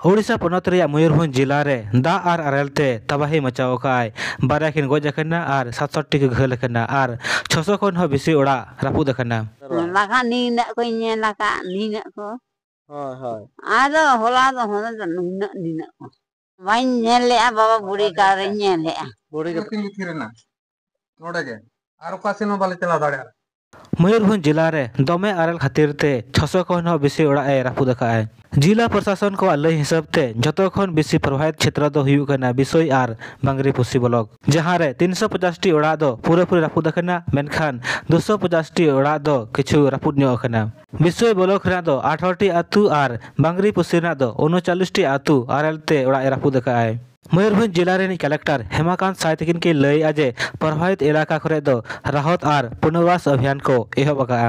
ओडिशा पनत रेया मयूरभंज जिला रे दा आर अरेलते तबाही मचाव काय बारया किन गज अकना आर 67 के घल अकना आर 600 खन हो बेसी ओड़ा रापुद अकना लगा नीना को nye laka nina ko हाँ हाँ ada hola do hola do nina nina ko vain nyele a baba buri kare nyele a बड़ी किन थिरना नोडे के आर का सिनो बाले चला दाड़े मयूरभंज जिला रे दमे अरेल खातिर ते 600 खन हो बेसी ओड़ा ए रापुद अकाय जिला प्रशासन को लय हिसाब ते जतो खन बेसी प्रभावित क्षेत्र दो हुयु कना बिसोय आर बांगरी पुसी ब्लॉक जहां रे 350 टी ओड़ा दो पूरे रापुद अकना मेनखान 250 टी ओड़ा दो किछु रापुद न्यो अकना बिसोय ब्लॉक रे दो 18 टी आतु आर बांगरी पुसी रे दो 39 टी आतु अरेल ते ओड़ा ए रापुद अकाय मयूरभंज जिला रे कलेक्टर हेमाकांत साय तकिन के लय अजे प्रभावित इलाका करे दो राहत आर पुनर्वास अभियान को एहब अका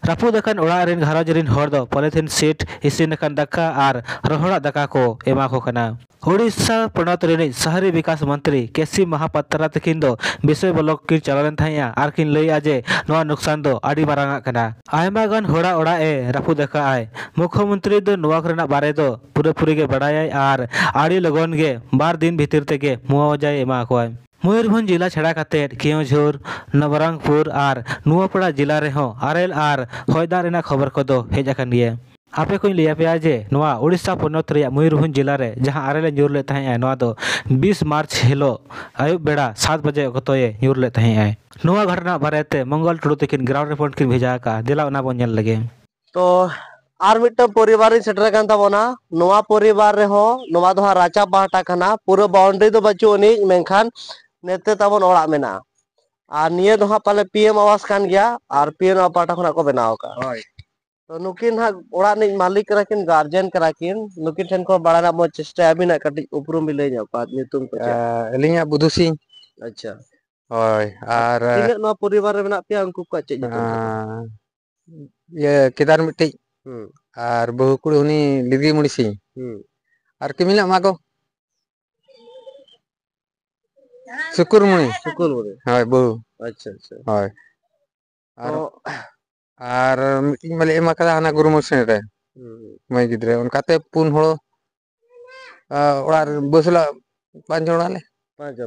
रापुद अकन ओड़ा रेन घरज रेन हर दो पॉलिथीन सीट इसिन अकन दका आर रोहड़ा दका को एमा को कना ओडिशा पनत रेन शहरी विकास मंत्री केसी महापात्रा तकिन दो विषय ब्लॉक की चलन थाया आर किन लय अजे नवा नुकसान दो आडी मारांगा कना आयमा गन होड़ा ओड़ा ए रापुद अका आय मुख्यमंत्री दो नवा करना बारे दो पूरे के बड़ाय आर आड़ी लगन गे 12 दिन भीतर तेगे मुआवजा एमा को मयूरभंज जिला छड़ा काते केओझोर नवरंगपुर आर नुआपड़ा जिला रे हो आरेल आर होयदा रेना खबर को दो हेज अकन गे आपे को लिया पे जे नवा ओडिशा पनत रे मयूरभंज जिला रे जहां आरेल न्यूर ले तहे नवा दो 20 मार्च हिलो आयुब बेड़ा 7 बजे अक्तोए न्यूर ले तहे नवा घटना बारेते मंगल टुडू तकिन ग्राउंड रिपोर्ट किन भेजा का दिला ओना बन नेल लगे तो आर मिट्टो परिवार सेटर कान ताबोना नोवा परिवार रे हो नोवा दो राचा पाहटा खाना पूरा बाउंड्री दो बच्चो नि मेनखान नेते ताबोन ओड़ा मेना आर निये दो पाले पीएम आवास कान गया आर पीएम पाटा खना को बनाव का तो नुकिन हा ओड़ा नि मालिक राकिन गार्जियन कराकिन नुकिन ठन को बड़ा मो चेष्टा अबिना कटि उपरुम भी ले जाओ का नितुम को एलिया बुदु सिंह अच्छा होय आर तिने नो परिवार रे मेना पिया उनको का चे ये केदार मिट्टी आर बहु कुड़ी उनी लिदी मुड़ी सिंह आर के मिला माको सुकुरमुनी होय बहु अच्छा अच्छा होय आर मिटिंग मले एमा कदा हना गुरुमु सेन रे मै गिद्रे उनकाते पुन हो ओड़ा बसला पांच जणा ले अच्छा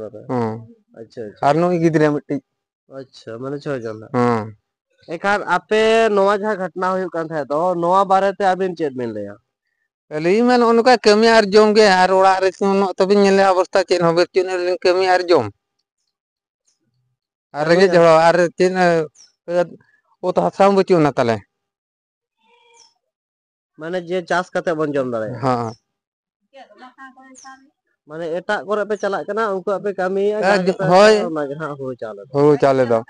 अच्छा आर नो गिद्रे मिटिंग अच्छा माने 6 जणा एखान आपे नोवा जहा घटना हुई कान था तो नोवा बारे ते आबिन चेत बिन लेया अली मन उनका कमी आर जोम गे आर ओड़ा रे सुनो तबिन नेले अवस्था चेन होबे चेन कमी आर जोम आर रेगे जड़ो आर चेन ओ तो हसाम बचू ना तले माने जे चास कते बन जम दाड़े हां माने एटा करे पे चला कना उनको पे कमी होय ना जहां हो चाले दो